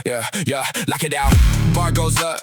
yeah, lock it out. Bar goes up,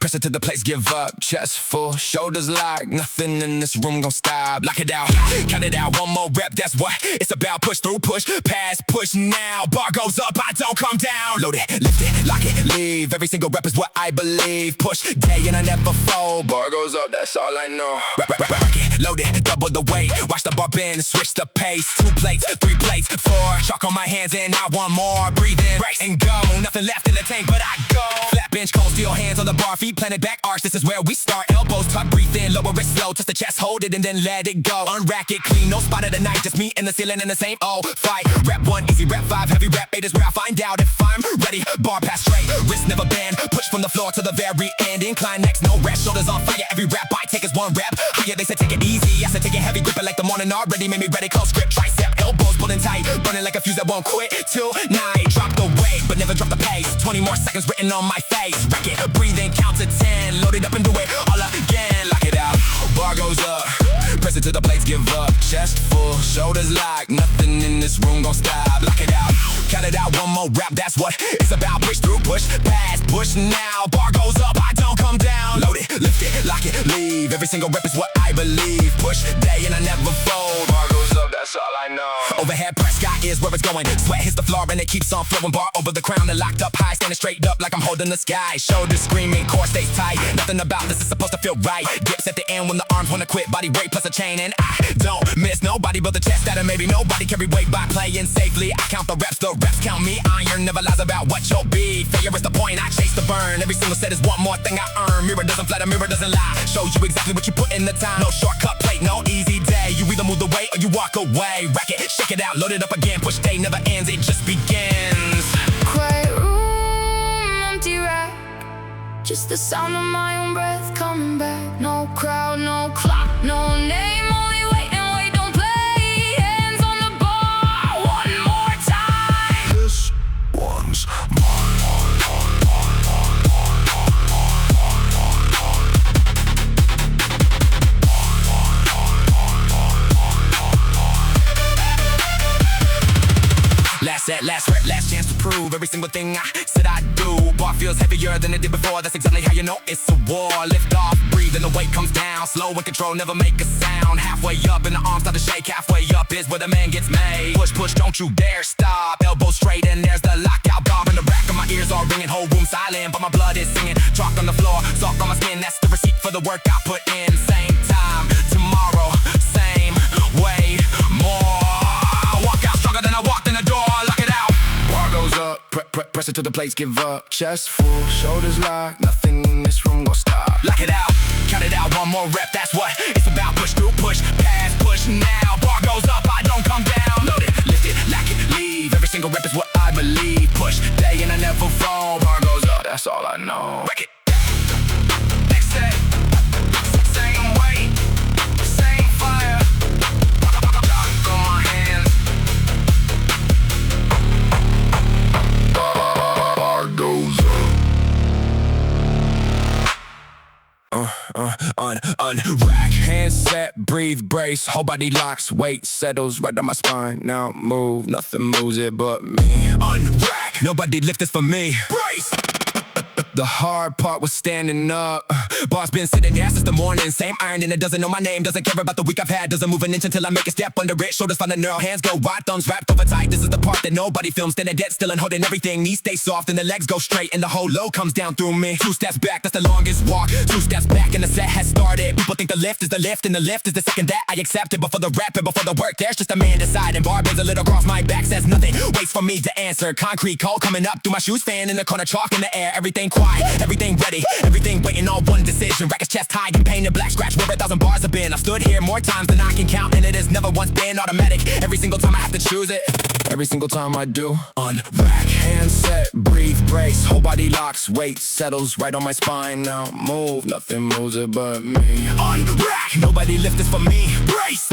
press it to the place, give up. Chest full, shoulders locked, nothing in this room gon' stop. Lock it out, count it out, one more rep, that's what it's about. Push through, push, pass, push now. Bar goes up, I don't come down. Load it, lift it, lock it, leave. Every single rep is what I believe. Push, day and I never fold. Bar goes up, that's all I know. Rack it, load it, double the weight. Watch the bar bend, switch the pace. 2 plates, 3 plates, 4. Chalk on my hands and I want more. Breathe in, brace and go. Nothing left in the tank, but I go. Flat bench, cold steel, hands on the bar, feet planted back, arch. This is where we start. Elbows tuck, breathe in, lower it slow. Touch the chest, hold it, and then let it go. Unrack it clean, no spot of the night. Just me and the ceiling in the same old fight. Rep 1, easy, rep 5, heavy, rep 8 is where I find out if I'm ready. Bar pass straight, wrist never bend. Push from the floor to the very end. Incline next, no rest, shoulders on fire. Every rep I take is 1 rep higher. They said take it easy, I said take it heavy. Grip it like the morning already made me ready. Close grip, tricep, elbows pulling tight. Burning like a fuse that won't quit tonight. Drop the weight, but never drop the pace. 20 more seconds written on my face. Rack it, breathe in, count to 10. Load it up and do it all again. Lock it out, bar goes up. Press it to the plates, give up. Chest full, shoulders locked. Nothing in this room gon' stop. Lock it out, count it out, one more rap. That's what it's about. Push through, push, pass, push now. Bar goes up, I don't come down. Load it, lift it, lock it, leave. Every single rep is what I believe. Push, day and I never fold. Bar goes up, that's all I know. Overhead press, sky is where it's going. Sweat hits the floor and it keeps on flowing. Bar over the crown and locked up high. Standing straight up like I'm holding the sky. Shoulders screaming, core stays tight. Nothing about this is supposed to feel right. Dips at the end when the arms wanna quit. Body weight plus a chain and I don't miss nobody. Build the chest that maybe nobody carry weight by playing safely. I count the reps count me. Iron never lies about what you'll be. Failure is the point, I chase the burn. Every single set is one more thing I earn. Mirror doesn't flatter, mirror doesn't lie. Shows you exactly what you put in the time. No shortcut plate, no easy day. You either move the weight or you walk away. Rack it, shake it out, load it up again. Push day never ends, it just begins. Quiet room, empty rack. Just the sound of my own breath coming back. No crowd, no clock, no name. Only wait and wait, don't play. Hands on the bar, one more time. This one's last set, last rep, last chance to prove every single thing I said I'd do. Bar feels heavier than it did before. That's exactly how you know it's a war. Lift off, breathe, and the weight comes down. Slow and control, never make a sound. Halfway up and the arms start to shake. Halfway up is where the man gets made. Push, push, don't you dare stop. Elbow straight and there's the lockout bar. In the back of my ears all ringing. Whole room silent, but my blood is singing. Chalk on the floor, soft on my skin. That's the receipt for the work I put in. Same time tomorrow, same way, more. I walk out stronger than I walked in the door. Lock it out. Bar goes up, press it to the plates, give up. Chest full, shoulders locked. Nothing in this room gon' stop. Lock it out, count it out, one more rep. That's what it's about. Push through, push, pass, push now. Bar goes up, I don't come down. Load it, lift it, lock it, leave. Every single rep is what I believe. Push, day and I never fall. Bar goes up, that's all I know. Wreck it. Next day, same weight, same fire. Lock on my hands. Bar goes up. Unrack, hands set, breathe, brace. Whole body locks, weight settles right down my spine. Now move, nothing moves it but me. Unrack, nobody lift this for me. Brace. The hard part was standing up. Boss been sitting there since the morning. Same iron and it doesn't know my name. Doesn't care about the week I've had. Doesn't move an inch until I make a step under it. Shoulders find the neural, hands go wide, thumbs wrapped over tight. This is the part that nobody films. Standing dead still and holding everything. Knees stay soft and the legs go straight. And the whole load comes down through me. 2 steps back, that's the longest walk. 2 steps back and the set has started. People think the lift is the lift and the lift is the second that I accept it. Before the rap and before the work, there's just a man deciding. Bar bends a little across my back, says nothing. Waits for me to answer. Concrete cold coming up through my shoes. Fan in the corner, chalk in the air. Everything quiet, everything ready. Everything waiting on one decision. Rack his chest high and painted black. Scratch where 1,000 bars have been. I've stood here more times than I can count, and it has never once been automatic. Every single time I have to choose it. Every single time I do. Unrack, hands set, breathe, brace. Whole body locks, weight settles right on my spine. Now move, nothing moves it but me. Unrack, nobody lift this for me. Brace.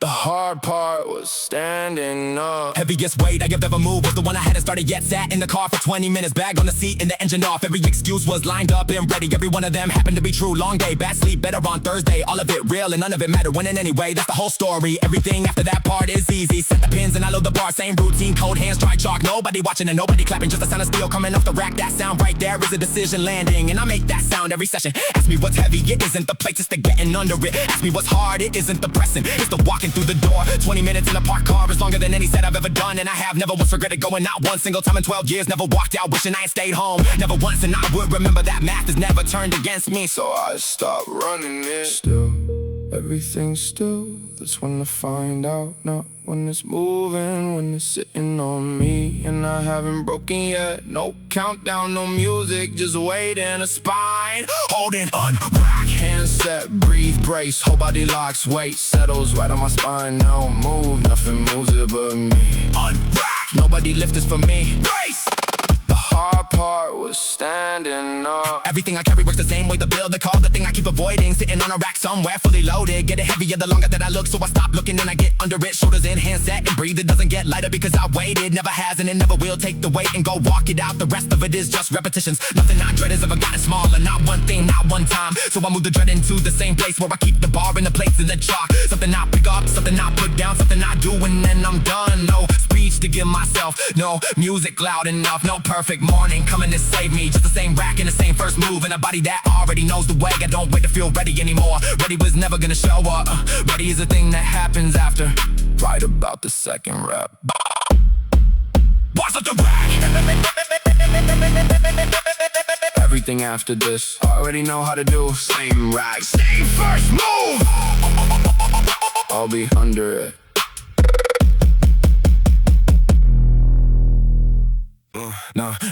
The hard part was standing up. Heaviest weight I have ever moved was the one I hadn't started yet. Sat in the car for 20 minutes, bag on the seat and the engine off. Every excuse was lined up and ready. Every one of them happened to be true. Long day, bad sleep, better on Thursday. All of it real and none of it mattered. Winning anyway, that's the whole story. Everything after that part is easy. Set the pins and I load the bar. Same routine, cold hands, dry chalk. Nobody watching and nobody clapping. Just the sound of steel coming off the rack. That sound right there is a decision landing. And I make that sound every session. Ask me what's heavy, it isn't the plates, it's the getting under it. Ask me what's hard, it isn't the pressing, it's the walking through the door. 20 minutes in a parked car is longer than any set I've ever done. And I have never once regretted going, not one single time in 12 years. Never walked out wishing I had stayed home. Never once, and I would remember that math is never turned against me. So I stopped running it. Still, everything's still. That's when I find out. Not when it's moving, when it's sitting on me. And I haven't broken yet. No countdown, no music, just weight in a spine. Holding unrack, hands set, breathe, brace. Whole body locks, weight settles right on my spine. Now move, nothing moves it but me. Unrack, nobody lift this for me. Brace! The hard part was standing up. Everything I carry works the same way. The bill, the call, the thing I keep avoiding. Sitting on a rack somewhere fully loaded. Get it heavier the longer that I look, so I stop looking and I get under it. Shoulders in, hands set and breathe. It doesn't get lighter because I waited. Never has and it never will. Take the weight and go walk it out. The rest of it is just repetitions. Nothing I dread has ever gotten smaller. Not one thing, not one time. So I move the dread into the same place where I keep the bar and the plates in the chalk. Something I pick up, something I put down, something I do and then I'm done. No speech to give myself, no music loud enough, no perfect morning coming to save me. Just the same rack and the same first move and a body that already knows the way. I don't wait to feel ready anymore. Ready was never gonna show up. Ready is a thing that happens after right about the second rep. What's up the rack? Everything after this, I already know how to do. Same rack, same first move. I'll be under it.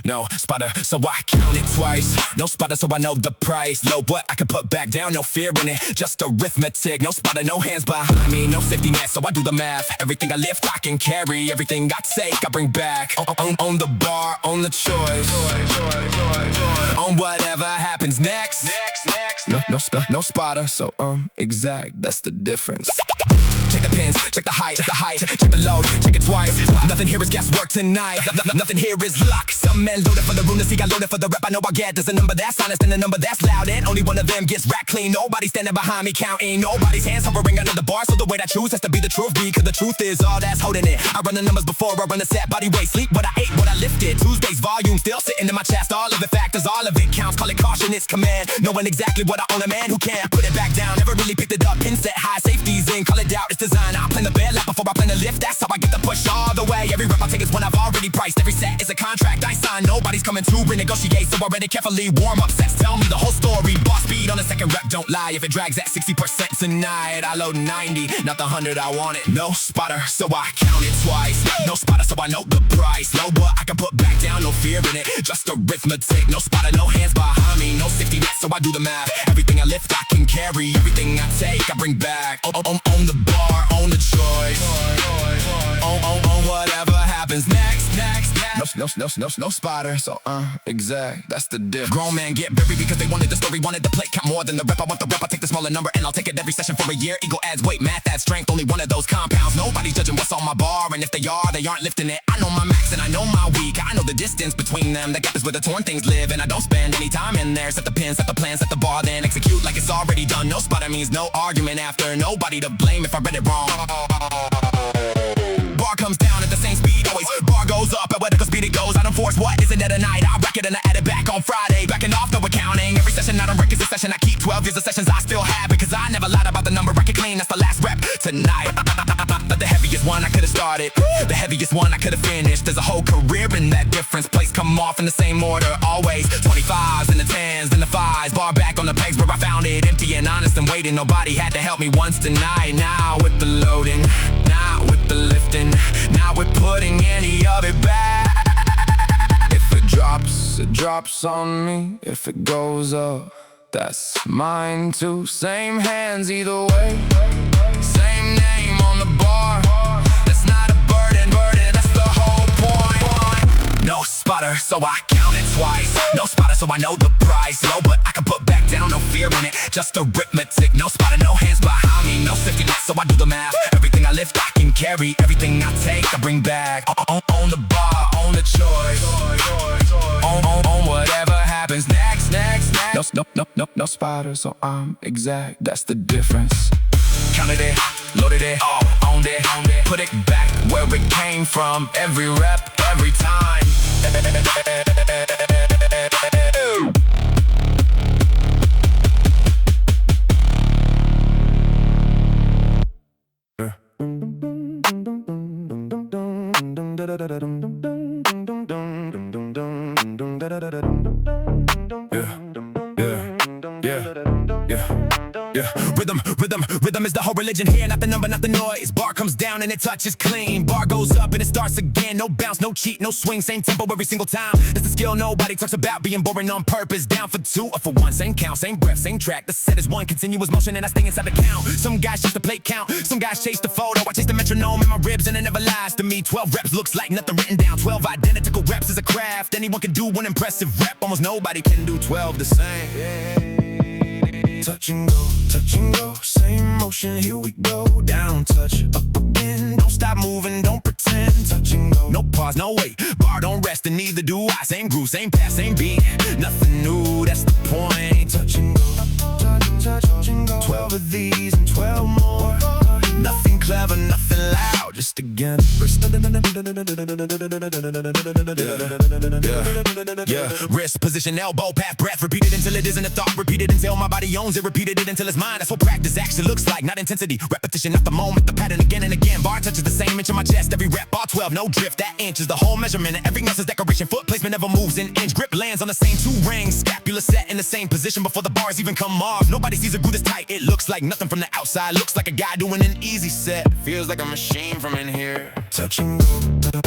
No spotter, so I count it twice. No spotter, so I know the price. Low, but I can put back down, no fear in it. Just arithmetic, no spotter, no hands behind me. No safety net, so I do the math. Everything I lift, I can carry. Everything I take, I bring back. On the bar, on the choice. On whatever happens next. No spotter, so exact, that's the difference. Check the pins, check the height, check the load, check it twice. Nothing here is guesswork tonight. Nothing here is luck. Some men loaded for the room to see, I loaded for the rep. I know I get there's a number that's honest and a number that's loud, and only one of them gets rack clean. Nobody standing behind me counting. Nobody's hands hovering under the bar. So the weight I choose has to be the truth, because the truth is all that's holding it. I run the numbers before I run the set. Body weight, sleep what I ate, what I lifted. Tuesday's volume still sitting in my chest. All of it factors, all of it counts. Call it caution, it's command. Knowing exactly what I own, a man who can't put it back down. Never really picked it up, pin set high, safety's in. Call it doubt, it's design. I plan the bare lap before I plan the lift. That's how I get the push all the way. Every rep I take is one I've already priced. Every set is a contract I sign. Nobody's coming to renegotiate, so already carefully warm up sets. Tell me the whole story. Boss speed on the second rep, don't lie. If it drags at 60% tonight, I load 90, not the 100 I wanted. No spotter, so I count it twice. No spotter, so I know the price. Low, but I can put back down, no fear in it. Just arithmetic. No spotter, no hands behind me. No safety net, so I do the math. Everything I lift, I can carry. Everything I take, I bring back. On the bar, on the choice. On whatever happens next. No spotter, so exact, that's the diff. Grown man get buried because they wanted the story, wanted the plate, count more than the rep. I want the rep, I take the smaller number and I'll take it every session for a year. Ego adds weight, math adds strength, only one of those compounds. Nobody's judging what's on my bar, and if they are, they aren't lifting it. I know my max and I know my weak. I know the distance between them. The gap is where the torn things live, and I don't spend any time in there. Set the pin, set the plan, set the bar, then execute like it's already done. No spotter means no argument after. Nobody to blame if I read it wrong. Bar comes down at the same speed always. Bar goes up at whatever speed it goes. I don't force what isn't at a night. I rack it and I add it back on Friday. Backing off, no accounting. Every session I don't wreck is a session I keep. 12 years of sessions I still have, because I never lied about the number. Rack it clean, that's the last rep tonight. The heaviest one I could've started, the heaviest one I could've finished. There's a whole career in that difference. Plays come off in the same order always. 25s and the 10s, then the 5s. Bar back on the pegs where I found it, empty and honest and waiting. Nobody had to help me once tonight. Now with the loading, now with the lifting, now we're putting any of it back. If it drops on me. If it goes up, that's mine too. Same hands either way, same name on the bar. That's not a burden, that's the whole point. No spotter. spotter, so I count it twice. No spotter, so I know the price. Low, but I can put back down, no fear in it. Just arithmetic, no spotter, no hands behind me, no safety net, so I do the math. Everything I lift, I can carry. Everything I take, I bring back. On the bar, on the choice. On whatever happens next. No spotter, so I'm exact. That's the difference. Counted it, loaded it, owned it. Put it back where it came from. Every rep, every time. Rhythm is the whole religion here, not the number, not the noise. Bar comes down and it touches clean. Bar goes up and it starts again. No bounce, no cheat, no swing, same tempo every single time. It's the skill nobody talks about, being boring on purpose. Down for two or for one, same count, same breath, same track. The set is one continuous motion and I stay inside the count. Some guys chase the plate count, some guys chase the photo. I chase the metronome in my ribs and it never lies to me. 12 reps looks like nothing written down. 12 identical reps is a craft. Anyone can do one impressive rep. Almost nobody can do 12 the same. Touch and go, same motion, here we go. Down, touch, up again. Don't stop moving, don't pretend. Touch and go, no pause, no wait. Bar don't rest and neither do I. Same groove, same pass, same beat. Nothing new, that's the point. Touch and go, touch and go. 12 of these and 12 more. Nothing clever, nothing loud, just again. Wrist, position, elbow, path, breath. Repeat it until it isn't a thought. Repeat it until my body owns it. Repeated it until it's mine. That's what practice actually looks like. Not intensity, repetition, not the moment. The pattern again and again. Bar touches the same inch of my chest. Every rep, bar 12, no drift. That inch is the whole measurement. Every muscle's decoration. Foot placement never moves an inch. Grip lands on the same two rings. Scapula set in the same position before the bars even come off. Nobody sees a groove this tight. It looks like nothing from the outside. Looks like a guy doing an easy set. Feels like a machine from in here. Touch and go,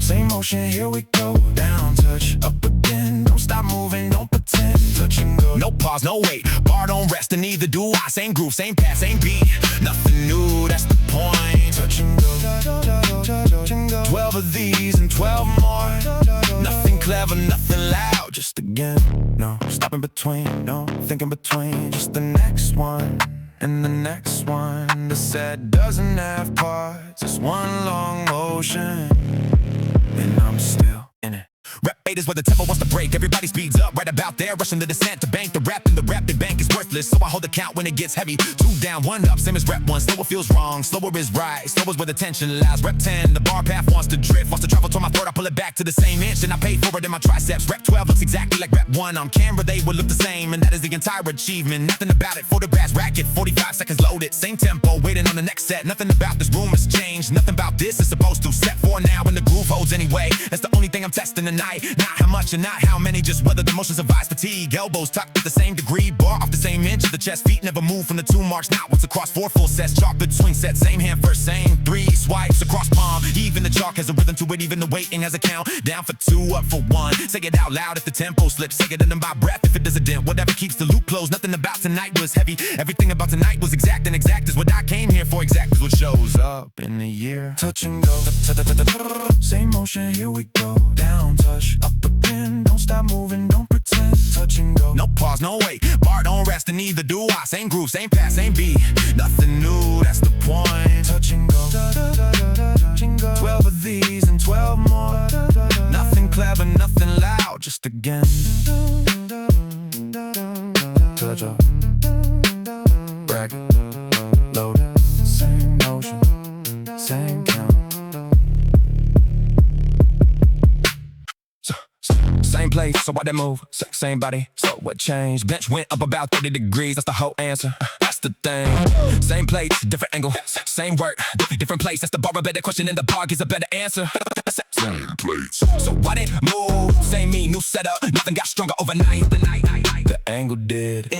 same motion, here we go. Down, touch, up again. Don't stop moving, don't pretend. Touch and go, no pause, no wait. Bar don't rest and neither do I. Same groove, same pass, same beat. Nothing new, that's the point. Touch and go, 12 of these and 12 more. Nothing clever, nothing loud, just again. No, stop in between, no, think in between. Just the next one. And the next one, the set doesn't have parts. It's one long motion, and I'm still in it. Rep 8 is where the tempo wants to break. Everybody speeds up right about there, rushing the descent to bank the rep, and the rapid bank is worthless. So I hold the count when it gets heavy. 2 down, 1 up, same as rep 1. Slower feels wrong, slower is right. Slower is where the tension lies. Rep 10, the bar path wants to drift, wants to travel toward my throat. I pull it back to the same inch, and I pay for it in my triceps. Rep 12 looks exactly like rep 1. On camera they would look the same, and that is the entire achievement. Nothing about it, photographs, racket, 45 seconds loaded. Same tempo, waiting on the next set. Nothing about this room has changed. Nothing about this is supposed to. Step 4 now, and the groove holds anyway. That's the only thing I'm testing tonight. Not how much and not how many, just whether the motion survives fatigue. Elbows tucked at the same degree, bar off the same inch of the chest. Feet never move from the 2 marks. Not once across 4 full sets. Chocolate swing set, same hand first, same 3 swipes across palm. Even the chalk has a rhythm to it, even the weighting has a count. Down for 2, up for 1. Say it out loud if the tempo slips. Say it in by breath if it does a dent. Whatever keeps the loop closed. Nothing about tonight was heavy. Everything about tonight was exact, and exact is what I came here for. Exact is what shows up in the year. Touch and go, same motion, here we go. Down, touch, up again. Don't stop moving, don't pretend. Touch and go, no pause, no wait. Bar don't rest and neither do I. Same groove, same pass, same beat. Nothing new, that's the point. Touch and go, 12 of these and 12 more. Nothing clever, nothing loud, just again. Touch up, bracket, load. Same motion, same count. Same place, so why they move? Same body, so what changed? Bench went up about 30 degrees, that's the whole answer. That's the thing. Same place, different angle. Same work, different place. That's the bar, a better question, and the bar gives a better answer. Same place. So why they move? Same me, new setup. Nothing got stronger overnight. The angle did.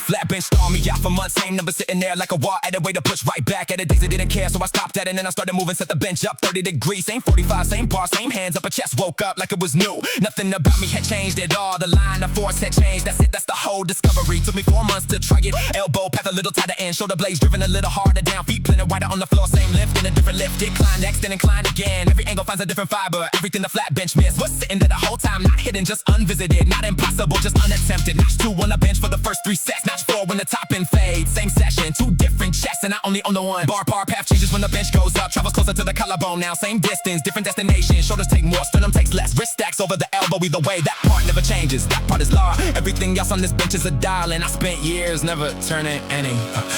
Flat bench stalled me out for months. Same number sitting there like a wall. Added way to push right back. At the days I didn't care, so I stopped at it. And then I started moving, set the bench up 30 degrees. Same 45, same bar, same hands up a chest. Woke up like it was new. Nothing about me had changed at all. The line of force had changed. That's it, that's the whole discovery. Took me 4 months to try it. Elbow path a little tighter in. Shoulder blades driven a little harder down. Feet planted wider on the floor. Same lift in a different lift. Decline next, then incline again. Every angle finds a different fiber. Everything the flat bench missed was sitting there the whole time. Not hidden, just unvisited. Not impossible, just unattempted. Notch 2 on the bench for the first 3 sets. Notch 4 when the top end fades. Same session, 2 different chests, and I only own the one. Bar path changes when the bench goes up. Travels closer to the collarbone now. Same distance, different destination. Shoulders take more, sternum takes less. Wrist stacks over the elbow. Either way, that part never changes. That part is law. Everything else on this bench is a dial, and I spent years never turning any.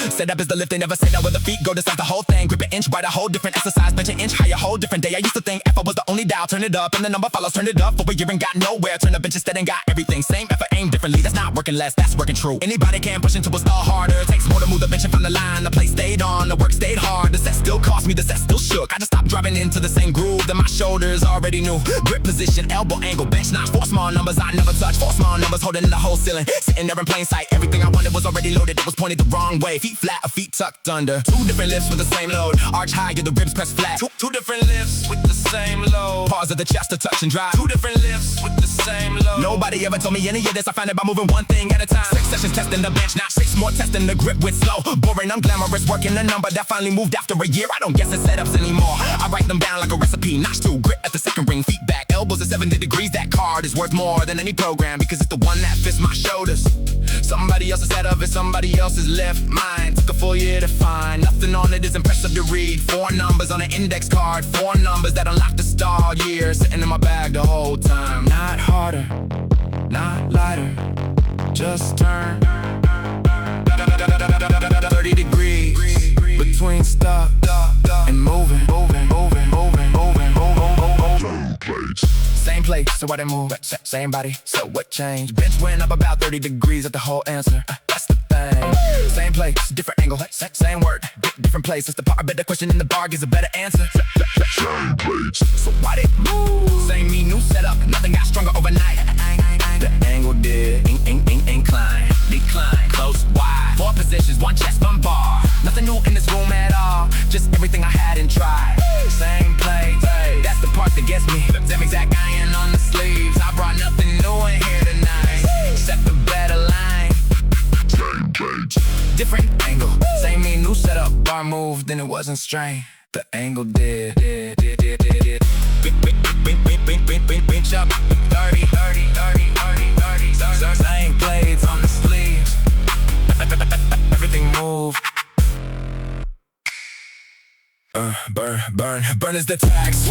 Set up is the lift, they never say that where the feet go. Decide the whole thing. Grip an inch wide, a whole different exercise. Bench an inch higher, whole different day. I used to think F was the only dial. Turn it up, and the number follows. Turn it up for a year and got nowhere. Turn the bench instead and got everything. Same effort, aim differently. That's not working less, that's working true. Anybody can push into a stall harder. Takes more to move the bench and find the line. The play stayed on, the work stayed hard. The set still cost me, the set still shook. I just stopped driving into the same groove that my shoulders already knew. Grip position, elbow angle, bench notch. 4 small numbers I never touch. 4 small numbers holding in the whole ceiling. Sitting there in plain sight. Everything I wanted was already loaded. It was pointed the wrong way. Feet flat, or feet tucked under. 2 different lifts with the same load. Arch higher, the ribs pressed flat. Two different lifts with the same load. Pause at the chest to touch and drive. 2 different lifts with the same load. Nobody ever told me any of this. I found it by moving one thing at a time. 6 sessions testing the bench, not 6 more testing the grip with slow. Boring, unglamorous, working a number that finally moved after a year. I don't guess it's setups anymore. I write them down like a recipe. Notch 2, grip at the second ring, feet back, elbows at 70 degrees. That card is worth more than any program because it's the one that fits my shoulders. Somebody else's setup is somebody else's left. Mine took a full year to find. Nothing on it is impressive to read. 4 numbers on an index card. 4 numbers that unlock the stall year. Sitting in my bag the whole time. Not harder, not lighter. Just turn 30 degrees between stop and moving. Same place, so why they move? Same body, so what changed? Bench went up about 30 degrees at the whole answer. That's the thing. Same place, different angle, same word, different place. That's the part. I bet the question in the bar gives a better answer. Same place, so why they move? Same me, new setup, nothing got stronger overnight. The angle did incline, decline, close, wide. 4 positions, 1 chest, 1 bar. Nothing new in this room at all. Just everything I hadn't tried. Same place, that's the part that gets me. Same exact iron on the sleeves. I brought nothing new in here tonight. Set the better line. Same place, different angle. Same me, new setup. Bar moved, then it wasn't strained. The angle did. Bench up, 30. Same blades on the sleeves. Everything moved. Burn is the tax.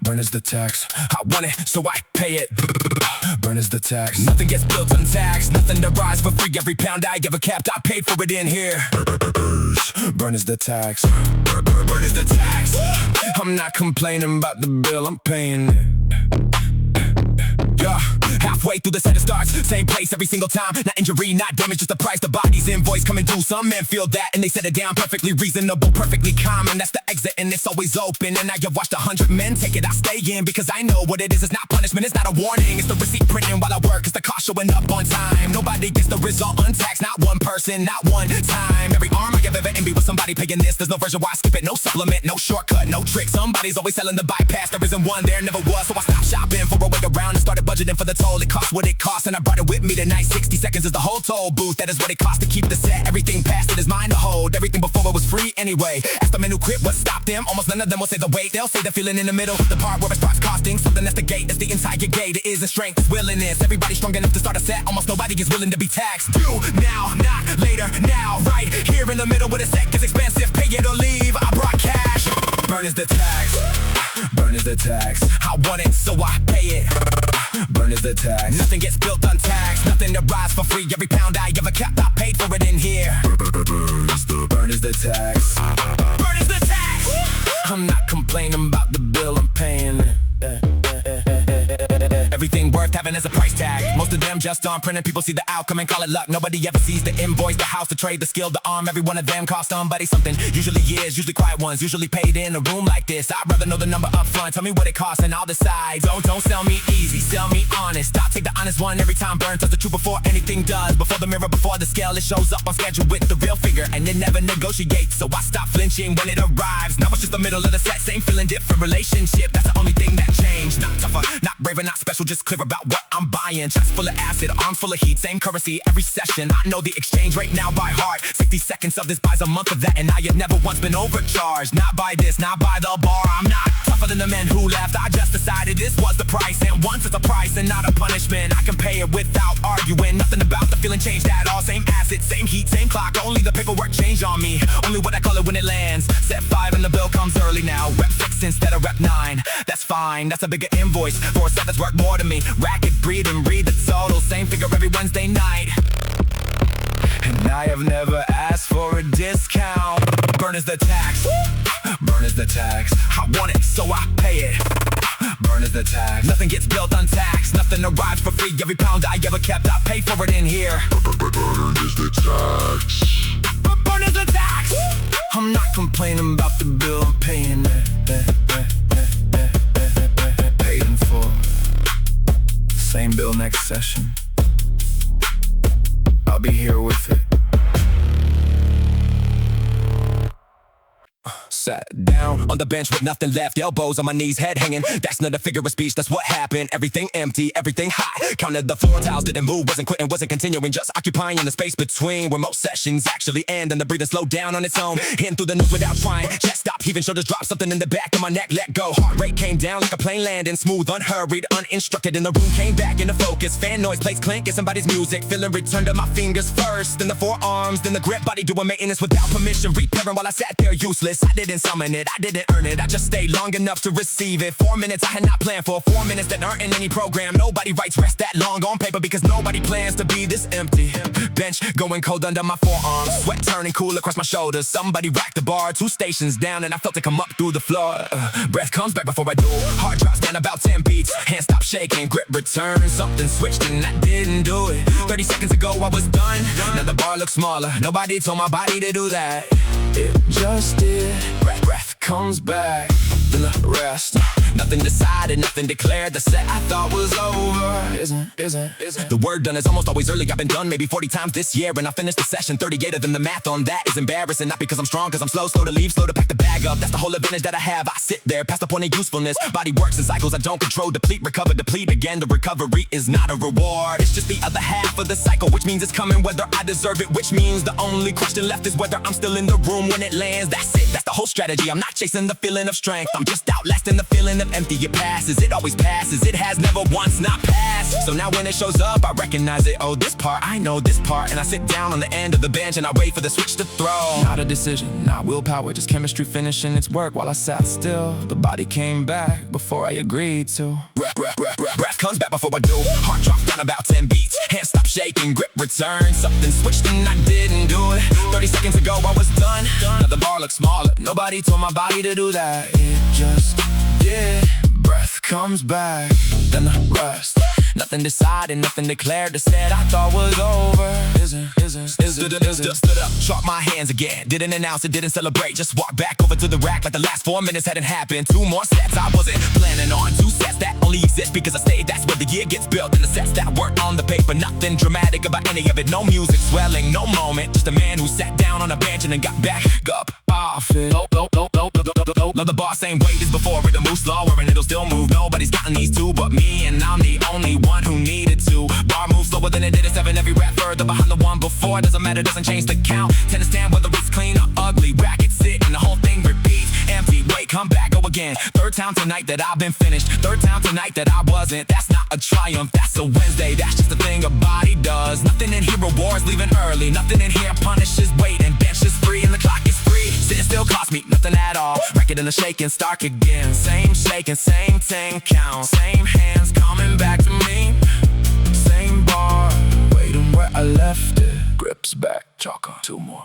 Burn is the tax. I want it, so I pay it. Burn is the tax. Nothing gets built untaxed. Nothing to rise for free. Every pound I ever capped, I paid for it in here. Burn is the tax. Burn is the tax. I'm not complaining about the bill, I'm paying it. Yeah. Halfway through the set it starts, same place every single time. Not injury, not damage, just the price. The body's invoice coming due. Some men feel that and they set it down perfectly reasonable, perfectly common. That's the exit and it's always open. And I have watched 100 men take it, I stay in because I know what it is. It's not punishment, it's not a warning. It's the receipt printing while I work, it's the cost showing up on time. Nobody gets the result untaxed, not one person, not one time. Every arm I have ever envied with somebody paying this. There's no version why I skip it, no supplement, no shortcut, no trick. Somebody's always selling the bypass, there isn't one, there never was. So I stopped shopping for a way around and started budgeting for the toll. It costs what it costs and I brought it with me tonight. 60 seconds is the whole toll booth. That is what it costs to keep the set. Everything past it is mine to hold. Everything before it was free anyway. Ask the men who quit what stopped them. Almost none of them will say the wait. They'll say the feeling in the middle. The part where it starts costing something. That's the gate. That's the entire gate. It isn't strength, it's willingness. Everybody's strong enough to start a set. Almost nobody is willing to be taxed. Do now, not later. Now, right here in the middle with a sec is expensive. Pay it or leave. I brought cash. Burn is the tax. Burn is the tax. I want it, so I pay it. Burn is the tax. Nothing gets built untaxed. Nothing to rise for free. Every pound I ever kept, I paid for it in here. Burn is the tax. Burn is the tax. I'm not complaining about the bill, I'm paying it. Everything worth having has a price tag. Most of them just aren't printing. People see the outcome and call it luck. Nobody ever sees the invoice, the house, the trade, the skill, the arm. Every one of them cost somebody something. Usually years, usually quiet ones. Usually paid in a room like this. I'd rather know the number up front. Tell me what it costs and I'll decide. Don't sell me easy, sell me honest. I'll take the honest one. one every time burn tells the truth before anything does. Before the mirror, before the scale, it shows up on schedule with the real figure, and it never negotiates. So I stop flinching when it arrives. Now it's just the middle of the set, same feeling, different relationship. That's the only thing that changed. Not tougher, not braver, not special, just clear about what I'm buying. Chest full of acid, arm full of heat, same currency every session. I know the exchange rate now by heart. 60 seconds of this buys a month of that, and I have never once been overcharged. Not by this, not by the bar. I'm not tougher than the men who left. I just decided this was the price, and once it's a price and not a punishment, I can pay it without arguing. Nothing about the feeling changed at all. Same acid, same heat, same clock. Only the paperwork changed on me. Only what I call it when it lands. Set 5 and the bill comes early now. Rep 6 instead of rep 9. That's fine, that's a bigger invoice for a set that's worth more to me. Rack it, breathe and read the total. Same figure every Wednesday night. And I have never asked for a discount. Burn is the tax. Burn is the tax. I want it, so I pay it. Burn is the tax. Nothing gets built untaxed. Nothing arrives for free. Every pound I ever kept, I pay for it in here. Burn is the tax. Burn is the tax. I'm not complaining about the bill, I'm paying it. Paid in full. Same bill next session. I'll be here with it. Sat down on the bench with nothing left, elbows on my knees, head hanging. That's not a figure of speech, that's what happened. Everything empty, everything hot. Counted the floor tiles, didn't move, wasn't quitting, wasn't continuing. Just occupying the space between where most sessions actually end. And the breathing slowed down on its own. Hitting through the news without trying. Chest stopped, heaving, shoulders dropped. Something in the back of my neck let go. Heart rate came down like a plane landing. Smooth, unhurried, uninstructed. In the room came back into focus. Fan noise, plates clink, get somebody's music. Feeling returned to my fingers first. Then the forearms, then the grip. Body doing maintenance without permission. Repairing while I sat there useless. I didn't summon it, I didn't earn it. I just stayed long enough to receive it. 4 minutes I had not planned for. 4 minutes that aren't in any program. Nobody writes rest that long on paper because nobody plans to be this empty. Bench going cold under my forearms. Sweat turning cool across my shoulders. Somebody racked the bar 2 stations down, and I felt it come up through the floor. Breath comes back before I do. Heart drops down about 10 beats. Hands stop shaking, grip returns. Something switched and I didn't do it. 30 seconds ago I was done. Now the bar looks smaller. Nobody told my body to do that. It just did. Breath comes back, then the rest. Nothing decided, nothing declared. The set I thought was over isn't. The word done is almost always early. I've been done maybe 40 times this year, and I finished the session 38. Then the math on that is embarrassing. Not because I'm strong, cause I'm slow to leave, slow to pack the bag up. That's the whole advantage that I have. I sit there past the point of usefulness. Body works in cycles I don't control. Deplete, recover, deplete again. The recovery is not a reward. It's just the other half of the cycle, which means it's coming whether I deserve it. Which means the only question left is whether I'm still in the room when it lands. That's it, that's the whole strategy. I'm not chasing the feeling of strength. I'm just outlasting the feeling of empty. It passes, it always passes. It has never once not passed. So now when it shows up, I recognize it. Oh, this part, I know this part. And I sit down on the end of the bench and I wait for the switch to throw. Not a decision, not willpower, just chemistry finishing its work while I sat still. The body came back before I agreed to. Breath comes back before I do. Heart drops down about 10 beats. Hands stop shaking, grip returns. Something switched and I didn't do it. 30 seconds ago I was done. Now the bar looks smaller. Nobody told my body to do that. It just did. Breath comes back, then the rest. Nothing decided, nothing declared. The set I thought was over Stood up, chalked my hands again. Didn't announce it, didn't celebrate. Just walked back over to the rack like the last 4 minutes hadn't happened. 2 more sets I wasn't planning on. 2 sets that only exist because I stayed. That's where the year gets built. And the sets that weren't on the paper. Nothing dramatic about any of it. No music swelling, no moment. Just a man who sat down on a bench and then got back up off it. Love the bar, same weight as before. Rhythm moves slower and it'll still move. Nobody's gotten these 2 but me, and I'm the only one who needed to. Bar moves slower than it did at 7. Every rap further behind the one before. Doesn't matter, doesn't change the count. Tend to stand whether it's clean or ugly. Rack it, sit, and the whole thing repeats. Empty, wait, come back, go again. 3rd time tonight that I've been finished. 3rd time tonight that I wasn't. That's not a triumph, that's a Wednesday. That's just a thing a body does. Nothing in here rewards leaving early. Nothing in here punishes waiting. Bench is free and the clock is free. Sitting still cost me nothing at all. Rack it in the shake and start again. Same shaking, same 10 count. Same hands coming back to me. Same bar, waiting where I left it. Grips back, chalk on 2 more.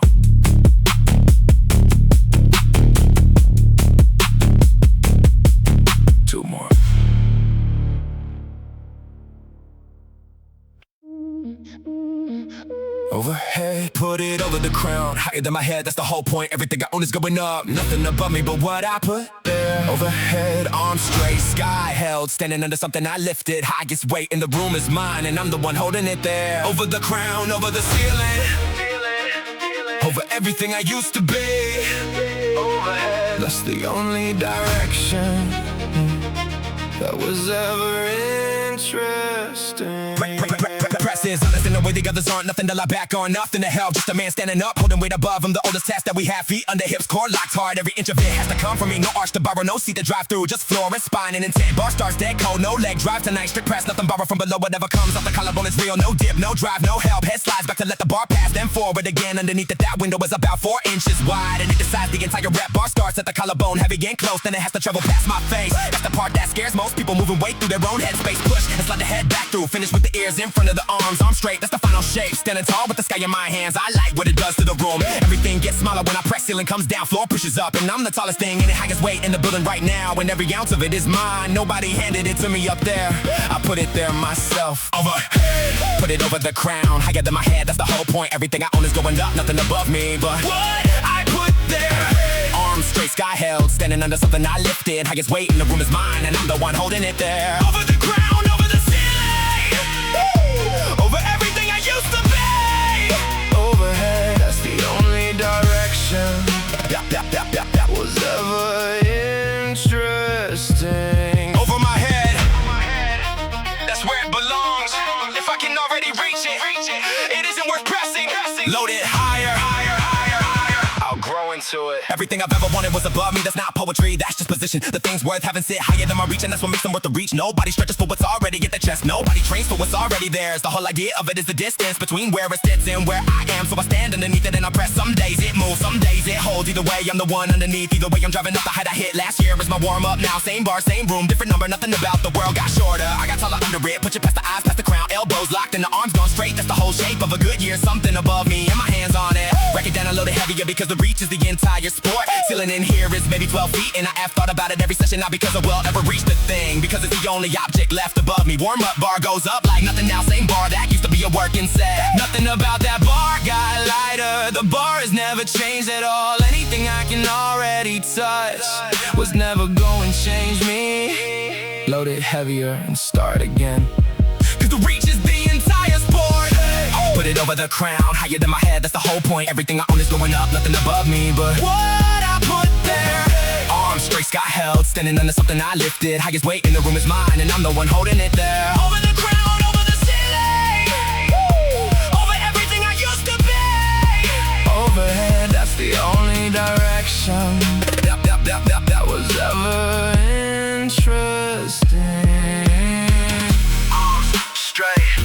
Two more. overhead. Put it over the crown, higher than my head, that's the whole point. Everything I own is going up, nothing above me but what I put there. Overhead, arms straight, sky held, standing under something I lifted. Highest weight in the room is mine, and I'm the one holding it there. Over the crown, over the ceiling, over everything I used to be. Overhead, that's the only direction that was ever interesting. Press is honest in the way the others aren't. Nothing to lie back on, nothing to help. Just a man standing up, holding weight above him. The oldest task that we have, feet under hips, core locked hard. Every inch of it has to come from me. No arch to borrow, no seat to drive through. Just floor and spine and intent. Bar starts dead cold, no leg drive tonight. Strict press, nothing borrow from below. Whatever comes off the collarbone is real. No dip, no drive, no help. Head slides back to let the bar pass, then forward again. Underneath it, that window is about 4 inches wide, and it decides the entire rep. Bar starts at the collarbone, heavy and close. Then it has to travel past my face. That's the part that scares most people, moving weight through their own headspace. Push and slide the head back through. Finish with the ears in front of the arms. Arms straight, that's the final shape. Standing tall with the sky in my hands. I like what it does to the room. Everything gets smaller when I press. Ceiling comes down, floor pushes up, and I'm the tallest thing in the highest weight in the building right now. And every ounce of it is mine. Nobody handed it to me up there. I put it there myself. Overhead, put it over the crown, higher than my head. That's the whole point. Everything I own is going up, nothing above me. But what I put there, arms straight, sky held, standing under something I lifted. Highest weight in the room is mine, and I'm the one holding it there. Over the ground, over the ceiling, over everything I used to be. Overhead, that's the only direction that was ever interesting. Over my head, that's where it belongs. If I can already reach it, it isn't worth pressing. Load it higher, I'll grow into it. Everything I've ever wanted was above me. That's not poetry, that's just position. The things worth having sit higher than my reach, and that's what makes them worth the reach. Nobody stretches for what's already at the chest. Nobody trains for what's already theirs. The whole idea of it is the distance between where it sits and where I am. So I stand underneath it and I press. Some days it moves, some days it holds. Either way, I'm the one underneath. Either way, I'm driving up the height I hit last year. Is my warm up now. Same bar, same room, different number. Nothing about the world got shorter. I got taller under it. Put you past the eyes, past the crown. Elbows locked and the arms gone straight. That's the whole shape of a good year. Something above me and my hands on it. Rack it down a little heavier because the reach is the entire sport. Ceiling in here is maybe 12 feet, and I have thought about it every session. Not because I will ever reach the thing, because it's the only object left above me. Warm up bar goes up like nothing now. Same bar that used to be a working set. Nothing about that bar got lighter. The bar has never changed at all. Anything I can already touch was never going to change me. Load it heavier and start again, cause the reach is the entire sport. Put it over the crown, higher than my head, that's the whole point. Everything I own is going up, nothing above me. But what I put there, arms straight, sky held, standing under something I lifted. Highest weight in the room is mine, and I'm the one holding it there. Over the crown, over the ceiling, over everything I used to be. Overhead, that's the only direction that was ever interesting. Arms straight,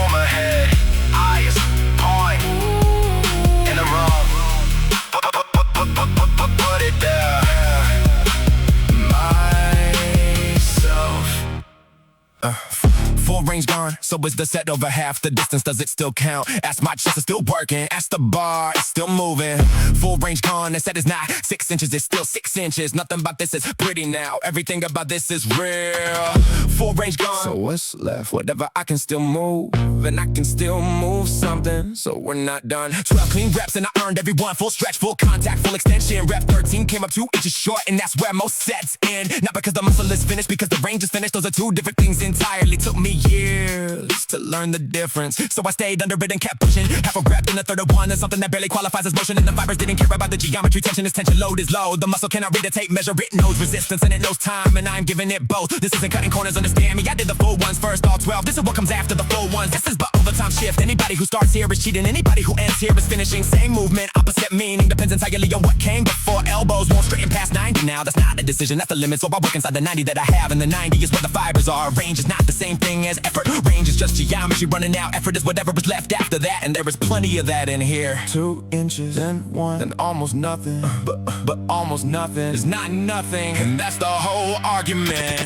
overhead, highest point in the room. Put it there myself. Full range gone, so is the set over half the distance. Does it still count? Ask my chest is still working. Ask the bar, it's still moving. Full range gone, the set is not 6 inches, it's still 6 inches. Nothing about this is pretty now. Everything about this is real. Full range gone, so what's left? Whatever, I can still move, and I can still move something. So we're not done. 12 clean reps and I earned every one. Full stretch, full contact, full extension. Rep 13 came up 2 inches short, and that's where most sets end. Not because the muscle is finished, because the range is finished. Those are two different things entirely. Took me years to learn the difference, so I stayed under it and kept pushing. Half a rep and a third of one is something that barely qualifies as motion, and the fibers didn't care about the geometry. Tension is tension, load is low. The muscle cannot read a tape measure, it knows resistance and it knows time, and I'm giving it both. This isn't cutting corners, understand me. I did the full ones first, all 12. This is what comes after the full ones. This is but overtime shift. Anybody who starts here is cheating. Anybody who ends here is finishing. Same movement, opposite meaning. Depends entirely on what came before. Elbows won't straighten past 90 now. That's not a decision, that's the limit. So I work inside the 90 that I have, and the 90 is where the fibers are. Range is not the same thing as effort. Range is just geometry running out. Effort is whatever is left after that, and there is plenty of that in here. 2 inches and 1, and almost nothing. But almost nothing is not nothing, and that's the whole argument.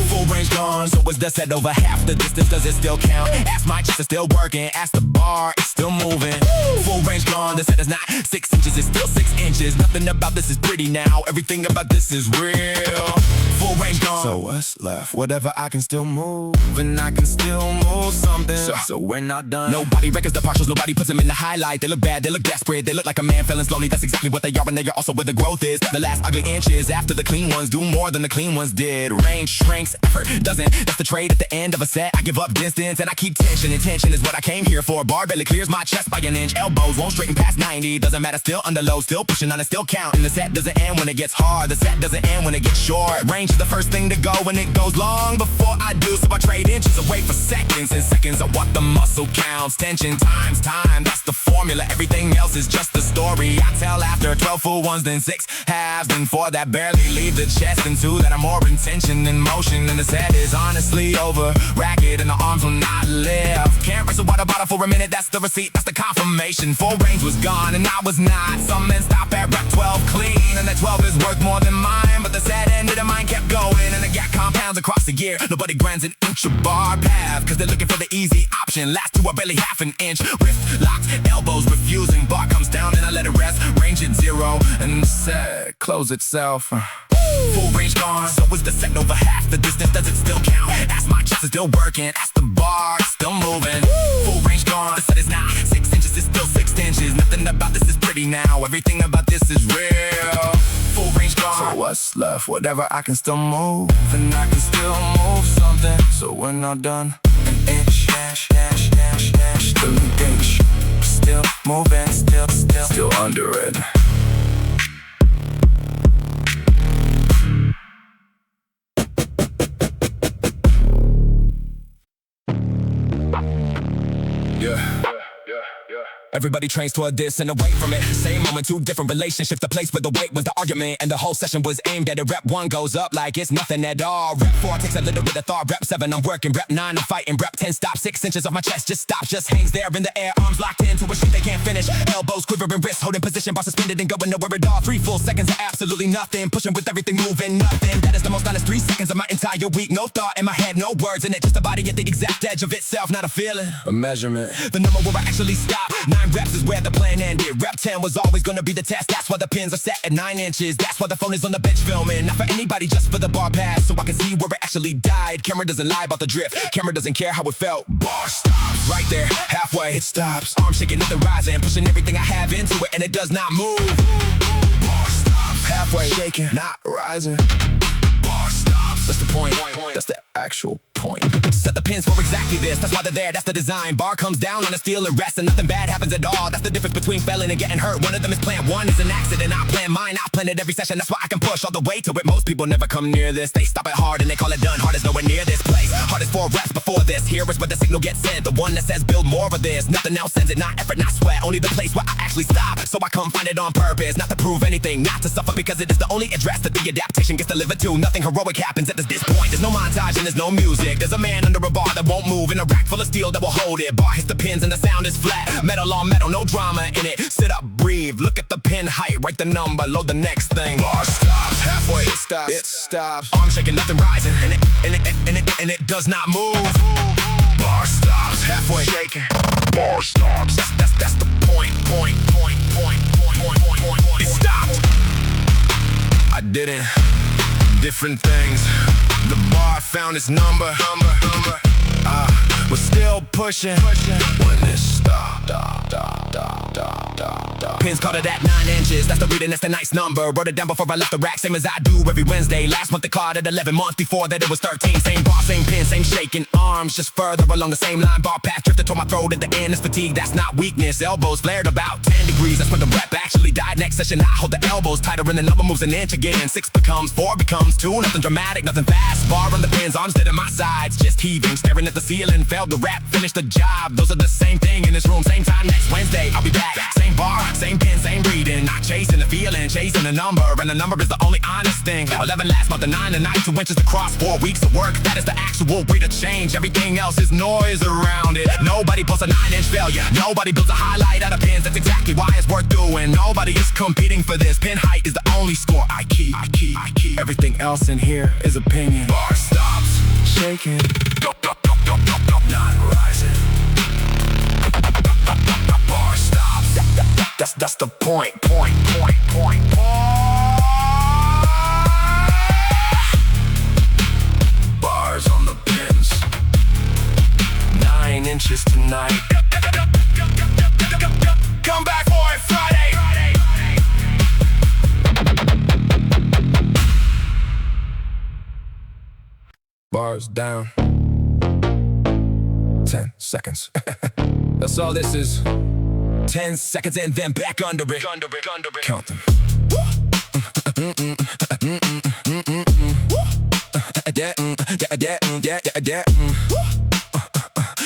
Full range gone, so is the set over half the distance. Does it still count? Ask my chest is still working. Ask the bar, it's still moving. Full range gone, the set is not 6 inches, it's still 6 inches. Nothing about this is pretty now. Everything about this is real. Full range gone, so what's left? Whatever, I can still move, and I can still move some. something, so we're not done. Nobody records the partials, nobody puts them in the highlight. They look bad, they look desperate, they look like a man failing slowly. That's exactly what they are, and they are also where the growth is. The last ugly inches after the clean ones do more than the clean ones did. Range shrinks, effort doesn't. That's the trade at the end of a set. I give up distance and I keep tension. Intention is what I came here for. Bar belly clears my chest by an inch. Elbows won't straighten past 90. Doesn't matter, still under low, still pushing on it, still counting. The set doesn't end when it gets hard. The set doesn't end when it gets short. Range is the first thing to go when it goes long before I do. So I trade inches away for seconds, and seconds are what the muscle counts. Tension times time, that's the formula. Everything else is just the story I tell after 12 full ones, then 6 halves, then 4 that barely leave the chest, and 2 that are more intention than motion. And the set is honestly over. Rack it and the arms will not lift. Can't rinse a water bottle for a minute, that's the receipt, that's the confirmation. Full range was gone and I was not. Some men stop at rep 12 clean, and that 12 is worth more than mine. But the set ended and mine kept going, and the gap compounds across the year. Nobody grinds an inch of bar path, cause they're looking for the easy option. Last 2 are barely half an inch. Wrist locked, elbows refusing. Bar comes down and I let it rest. Range at 0 and the set close itself. Full range gone, so is the set over half the distance. Does it still count? Ask my chest is still working. Ask the bar, it's still moving. Full range gone, the set is not 6 inches, it's still 6 inches. Nothing about this is pretty now, everything about this is real. Full range gone, so what's left? Whatever, I can still move, and I can still move something, so we're not done. An inch, still an inch. Still moving, still under it. Everybody trains toward this and away from it. Same moment, 2 different relationships. The place where the weight was the argument, and the whole session was aimed at it. Rep 1 goes up like it's nothing at all. Rep 4 takes a little bit of thought. Rep 7 I'm working. Rep 9 I'm fighting. Rep 10 stops 6 inches off my chest. Just stops, just hangs there in the air. Arms locked into a shape they can't finish. Elbows quivering, wrists holding position. Bar suspended and going nowhere at all. 3 full seconds of absolutely nothing. Pushing with everything moving, nothing. That is the most honest 3 seconds of my entire week. No thought in my head, no words in it. Just a body at the exact edge of itself, not a feeling, a measurement. The number where I actually stop. 9 reps is where the plan ended. Rep 10 was always gonna be the test. That's why the pins are set at 9 inches. That's why the phone is on the bench filming. Not for anybody, just for the bar pass, so I can see where it actually died. Camera doesn't lie about the drift. Camera doesn't care how it felt. Bar stops right there, halfway. It stops. Arm shaking, nothing rising. Pushing everything I have into it, and it does not move. Bar stops halfway, shaking, not rising. Bar stops. That's the point. That's the actual point. Set the pins for exactly this. That's why they're there. That's the design. Bar comes down on a steel and rests, and nothing bad happens at all. That's the difference between failing and getting hurt. One of them is planned, one is an accident. I plan mine. I plan it every session. That's why I can push all the way to it. Most people never come near this. They stop it hard and they call it done. Hard is nowhere near this place. Hard is 4 reps before this. Here is where the signal gets sent. The one that says build more of this. Nothing else sends it. Not effort, not sweat. Only the place where I actually stop. So I come find it on purpose. Not to prove anything, not to suffer, because it is the only address that the adaptation gets delivered to. Nothing heroic happens at this point. There's no montage and there's no music. There's a man under a bar that won't move, in a rack full of steel that will hold it. Bar hits the pins and the sound is flat. Metal on metal, no drama in it. Sit up, breathe, look at the pin height, write the number, load the next thing. Bar stops, halfway it stops. It stops. Arm shaking, nothing rising, and it does not move. Bar stops, halfway shaking. Bar stops. That's the point. It stopped. I didn't. Different things. The bar found its number. We're still pushing. When it stopped. Pins called it at 9 inches. That's the reading, that's the nice number. Wrote it down before I left the rack, same as I do every Wednesday. Last month they called it 11. Month before that it was 13. Same bar, same pin, same shaking arms. Just further along the same line. Bar path drifted toward my throat at the end. It's fatigue, that's not weakness. Elbows flared about 10 degrees. That's when the rep actually died. Next session I hold the elbows tighter and the number moves an inch again. 6 becomes 4 becomes 2. Nothing dramatic, nothing fast. Bar on the pins, arms dead at my sides. Just heaving, staring at the ceiling. Failed the rap, finished the job. Those are the same thing in this room. Same time next Wednesday, I'll be back. Same bar, same pin, same reading. Not chasing the feeling, chasing the number. And the number is the only honest thing. 11 last month and 9 tonight. 2 inches across 4 weeks of work. That is the actual rate of change. Everything else is noise around it. Nobody posts a 9-inch failure. Nobody builds a highlight out of pins. That's exactly why it's worth doing. Nobody is competing for this. Pin height is the only score I keep. Everything else in here is opinion. Bar stops, shaking. Not rising. Bar stops. That's the point. Bars on the pins. 9 inches tonight. Come back for it Friday. Bars down. 10 seconds. That's all this is. 10 seconds and then back under it. Count them.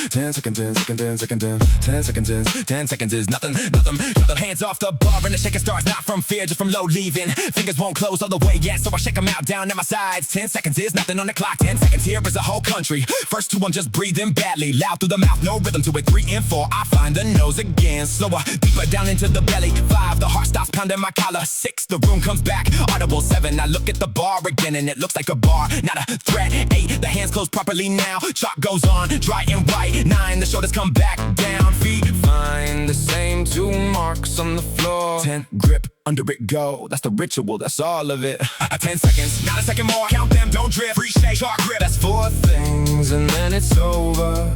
10 seconds, 10 seconds, 10 seconds, 10 seconds is 10 seconds is nothing. Hands off the bar and the shaking starts, not from fear, just from low leaving. Fingers won't close all the way yet, so I shake them out down at my sides. 10 seconds is nothing on the clock. 10 seconds here is a whole country. First two, I'm just breathing badly, loud through the mouth, no rhythm to it. 3 and 4, I find the nose again, slower, deeper down into the belly. 5, the heart stops pounding my collar. 6, the room comes back, audible. 7, I look at the bar again and it looks like a bar, not a threat. 8, the hands close properly now, chalk goes on, dry and white. 9, the shoulders come back down, feet find the same 2 marks on the floor. 10, grip, under it go, that's the ritual, that's all of it. 10 seconds, not a second more, count them, don't drift, free shake, chalk grip. That's 4 things and then it's over.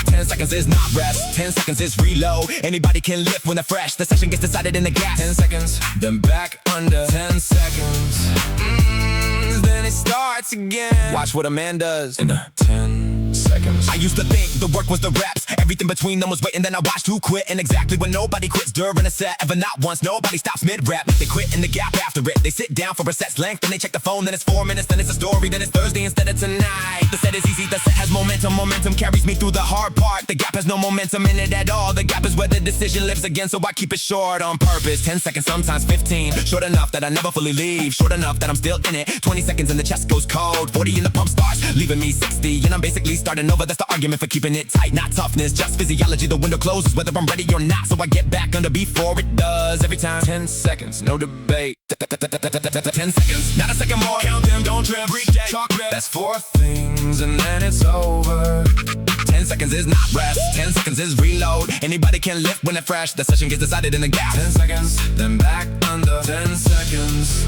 10 seconds is not rest, 10 seconds is reload. Anybody can lift when they're fresh, the session gets decided in the gas. 10 seconds, then back under. 10 seconds, then it starts again. Watch what a man does in the 10 seconds. I used to think the work was the reps, everything between them was waiting, then I watched who quit. And exactly when nobody quits during a set, ever not once, nobody stops mid-rep. They quit in the gap after it, they sit down for a set's length, then they check the phone, then it's 4 minutes, then it's a story, then it's Thursday instead of tonight. The set is easy, the set has momentum, momentum carries me through the hard part. The gap has no momentum in it at all, the gap is where the decision lives again, so I keep it short on purpose. 10 seconds, sometimes 15, short enough that I never fully leave, short enough that I'm still in it. 20 seconds and the chest goes cold, 40 and the pump starts, leaving me 60, and I'm basically starting over. That's the argument for keeping it tight, not toughness, just physiology. The window closes whether I'm ready or not, so I get back under before it does. Every time. 10 seconds, no debate. 10 seconds, not a second more, count them, don't trip, reject, chalk grip. That's 4 things and then it's over. 10 seconds is not rest, 10 seconds is reload. Anybody can lift when they're fresh, the session gets decided in the gap. 10 seconds, then back under. 10 seconds,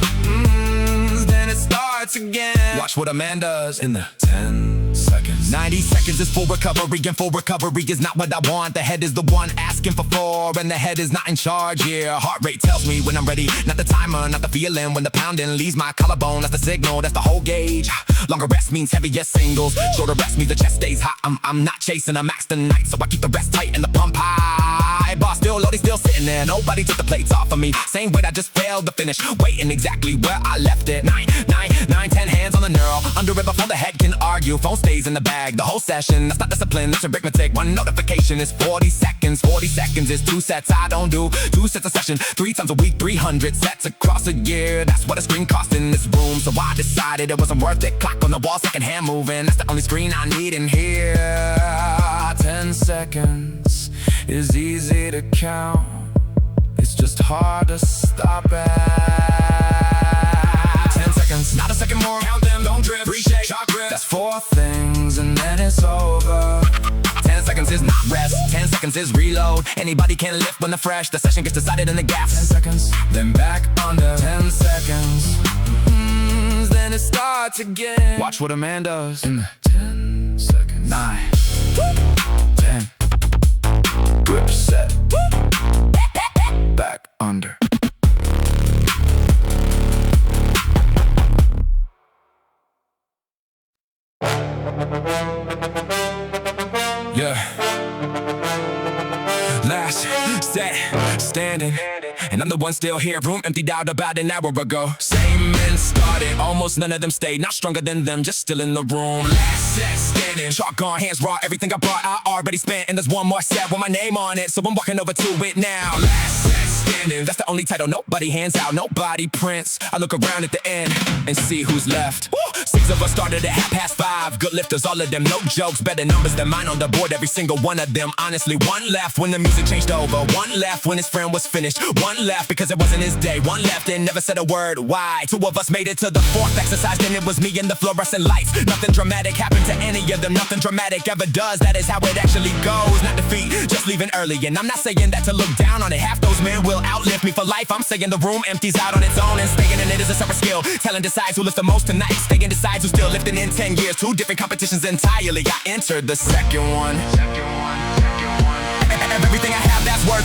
then it starts again. Watch what a man does in the 10 seconds. 90 seconds is full recovery, and full recovery is not what I want. The head is the one asking for 4, and the head is not in charge here. Heart rate tells me when I'm ready, not the timer, not the feeling. When the pounding leaves my collarbone, that's the signal, that's the whole gauge. Longer rest means heavier singles, shorter rest means the chest stays hot. I'm not chasing a max tonight, so I keep the rest tight and the pump high. Boss still loaded, still sitting there, nobody took the plates off of me. Same weight, I just failed to finish, waiting exactly where I left it. 9, 10 hands on the neural, under it before the head can argue. Phone stays in the bag the whole session, that's not discipline, that's arithmetic. 1 notification is 40 seconds, 40 seconds is 2 sets. I don't do 2 sets a session, 3 times a week, 300 sets across a year. That's what a screen cost in this room, so I decided it wasn't worth it. Clock on the wall, second hand moving, that's the only screen I need in here. 10 seconds is easy to count, it's just hard to stop at. 10 seconds, not a second more, count them, don't drift, reshake, chalk grip. That's 4 things and then it's over. 10 seconds is not rest, 10 seconds is reload. Anybody can lift when they're fresh, the session gets decided in the gap. 10 seconds, then back under. 10 seconds, then it starts again. Watch what a man does in the 10 seconds. 9, 10, grip set, back under. Yeah. Last set standing, and I'm the one still here. Room emptied out about an hour ago. Same men started, almost none of them stayed. Not stronger than them, just still in the room. Last set standing, chalk gone, hands raw. Everything I brought, I already spent. And there's one more set with my name on it, so I'm walking over to it now. Last set standing, that's the only title. Nobody hands out, nobody prints. I look around at the end and see who's left. Woo! 6 of us started at 5:30. Good lifters, all of them, no jokes. Better numbers than mine on the board, every single one of them. Honestly, 1 left when the music changed over. 1 left when his friend was finished. 1 left because it wasn't his day. 1 left and never said a word. Why? 2 of us made it to the 4th exercise, then it was me and the fluorescent lights. Nothing dramatic happened to any of them. Nothing dramatic ever does. That is how it actually goes. Not defeat, just leaving early. And I'm not saying that to look down on it. Half those men will outlive me for life. I'm saying the room empties out on its own, and staying in it is a separate skill. Talent decides who lifts the most tonight. Staying decides who's still lifting in 10 years. 2 different competitions entirely. I entered the second one.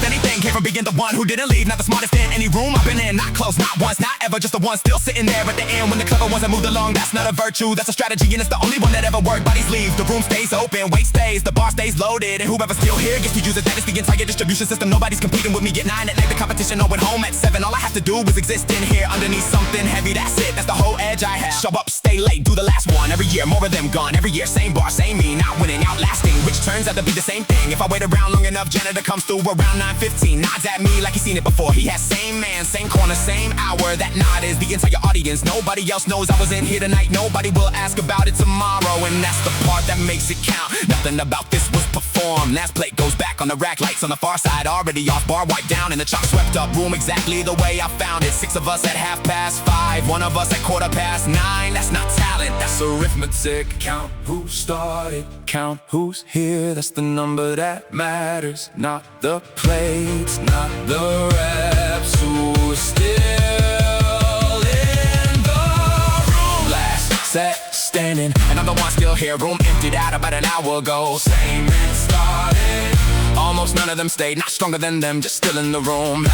anything came from being the one who didn't leave. Not the smartest in any room I've been in. Not close, not once, not ever. Just the one still sitting there at the end when the clever ones that moved along. That's not a virtue, that's a strategy, and it's the only one that ever worked. Bodies leave, the room stays open, weight stays, the bar stays loaded, and whoever's still here gets to use it. That is the entire distribution system. Nobody's competing with me. Get 9 at night, the competition all went home at 7. All I have to do is exist in here underneath something heavy. That's it, that's the whole edge I have. Show up, stay late, do the last one. Every year, more of them gone. Every year, same bar, same me. Not winning, outlasting, which turns out to be the same thing. If I wait around long enough, janitor comes through around 9:15. Nods at me like he's seen it before. He has same man, same corner, same hour. That nod is the entire audience. Nobody else knows I was in here tonight. Nobody will ask about it tomorrow, and that's the part that makes it count. Nothing about this was performed. Last plate goes back on the rack. Lights on the far side, already off. Bar wiped down and the chalk swept up. Room exactly the way I found it. 6 of us at 5:30. 1 of us at 9:15. That's not talent, that's arithmetic. Count who started, count who's here. That's the number that matters. Not the plates, not the reps. Who's still in the room? Last set standing, and I'm the one still here. Room emptied out about an hour ago. Same man started. Almost none of them stayed. Not stronger than them, just still in the room.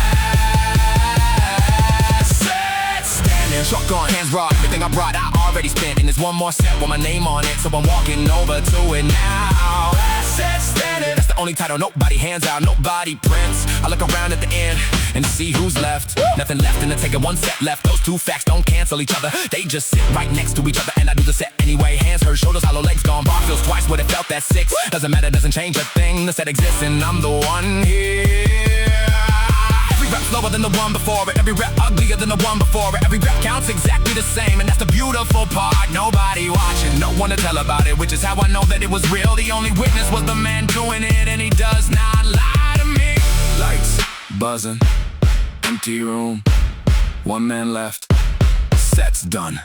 Chalk on, hands raw, everything I brought I already spent. And there's one more set with my name on it, so I'm walking over to it now. Last set standing, that's the only title, nobody hands out, nobody prints. I look around at the end and see who's left. Nothing left, and I take it 1 set left. Those 2 facts don't cancel each other, they just sit right next to each other. And I do the set anyway, hands hurt, shoulders hollow, legs gone. Bar feels twice what it felt at 6. Doesn't matter, doesn't change a thing. The set exists and I'm the one here. Rep slower than the one before it. Every rep uglier than the one before it. Every rep counts exactly the same, and that's the beautiful part. Nobody watching, no one to tell about it, which is how I know that it was real. The only witness was the man doing it, and he does not lie to me. Lights buzzing, empty room, 1 man left, set's done.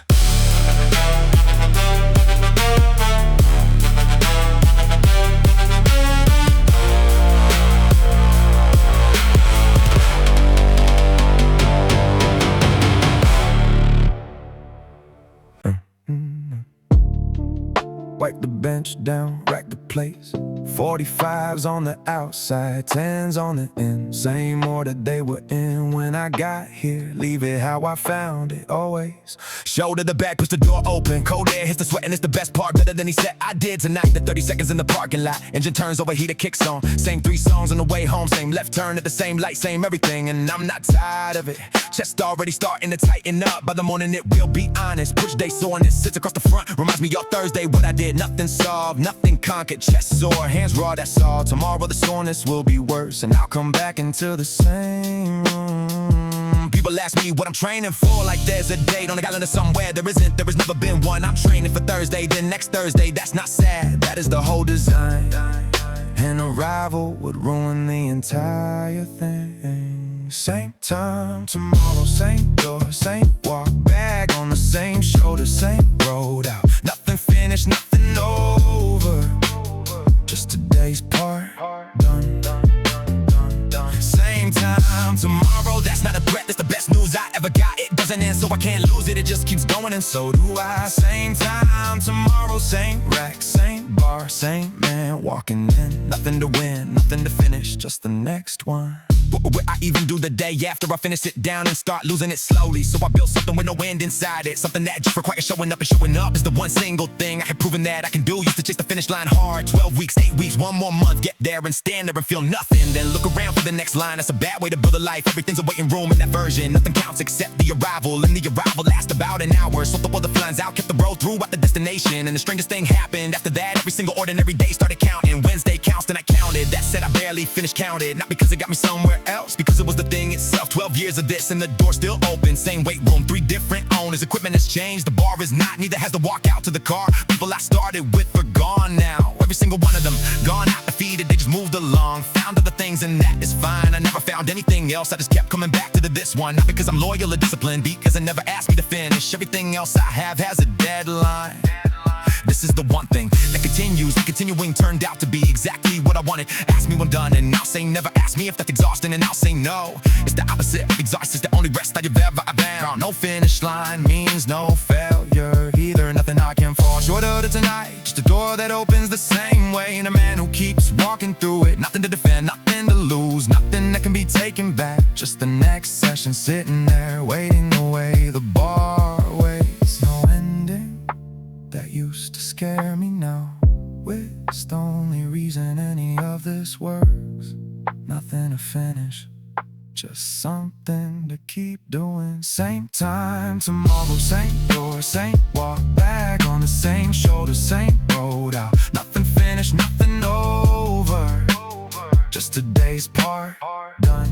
Wipe the bench down, rack the plates. 45s on the outside, 10s on the end. Same order they were in when I got here. Leave it how I found it, always. Shoulder to back, push the door open. Cold air hits the sweat and it's the best part. Better than he said I did tonight. The 30 seconds in the parking lot. Engine turns, overheated kicks on. Same 3 songs on the way home. Same left turn at the same light, same everything. And I'm not tired of it. Chest already starting to tighten up. By the morning it will be honest. Push day soreness sits across the front. Reminds me of Thursday what I did. Nothing solved, nothing conquered. Chest sore, hands raw, that's all. Tomorrow the soreness will be worse, and I'll come back into the same room. People ask me what I'm training for, like there's a date on the calendar somewhere. There isn't, there has never been one. I'm training for Thursday, then next Thursday. That's not sad, that is the whole design. An arrival would ruin the entire thing. Same time tomorrow, same door, same walk. Bag on the same shoulder, same road out. Nothing finished, nothing over. Just today's part, done. Same time tomorrow, that's not a threat, that's the best news I ever got. It doesn't end, so I can't lose it, it just keeps going, and so do I. Same time tomorrow, same rack, same bar, same man walking in. Nothing to win, nothing to finish, just the next one. Will I even do the day after I finish it down and start losing it slowly? So I built something with no end inside it. Something that just requires showing up, and showing up is the one single thing I have proven that I can do. Used to chase the finish line hard, 12 weeks, 8 weeks, 1 more month. Get there and stand there and feel nothing, then look around for the next line. That's a bad way to build a life. Everything's a waiting room in that version. Nothing counts except the arrival, and the arrival lasts about an hour. So the weather flies out, kept the road throughout the destination. And the strangest thing happened after that. Every single ordinary day started counting. Wednesday counts, then I counted. That said, I barely finished counted. Not because it got me somewhere else, because it was the thing itself. 12 years of this and the door still open. Same weight room, 3 different owners. Equipment has changed, the bar is not. Neither has the walk out to the car. People I started with are gone now. Every single one of them gone out defeated. They just moved along, found other things, and that is fine. I never found anything else, I just kept coming back to this one. Not because I'm loyal or disciplined, because I never asked me to finish. Everything else I have has a deadline. This is the one thing that continues. The continuing turned out to be exactly what I wanted. Ask me when I'm done and I'll say never. Ask me if that's exhausting and I'll say no. It's the opposite of exhaust. It's the only rest that you've ever found. No finish line means no failure either. Nothing I can fall short of tonight. Just a door that opens the same way, and a man who keeps walking through it. Nothing to defend, nothing to lose, nothing that just the next session. Sitting there waiting away, the bar waits. No ending that used to scare me now. It's the only reason any of this works. Nothing to finish, just something to keep doing. Same time tomorrow, same door, same walk back on the same shoulder, same road out. Nothing finished, nothing over, just today's part done.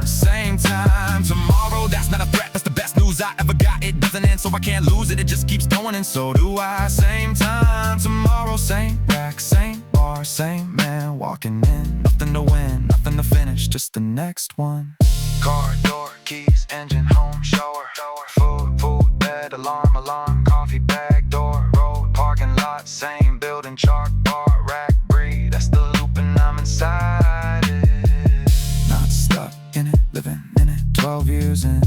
Same time tomorrow, that's not a threat, that's the best news I ever got. It doesn't end, so I can't lose it, it just keeps going, and so do I. Same time tomorrow, same rack, same bar, same man walking in. Nothing to win, nothing to finish, just the next one. Car door, keys, engine, home, shower, food, bed, alarm, coffee, bag, door, road, parking lot, same building, chart, bar, rack, breathe. That's the loop and I'm inside it. Not stuck in it, living in it. 12 years in,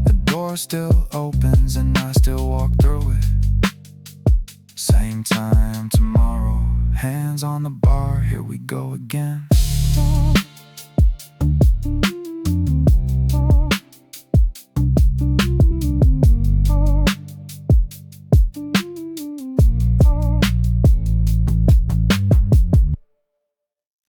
the door still opens and I still walk through it. Same time tomorrow, hands on the bar, here we go again.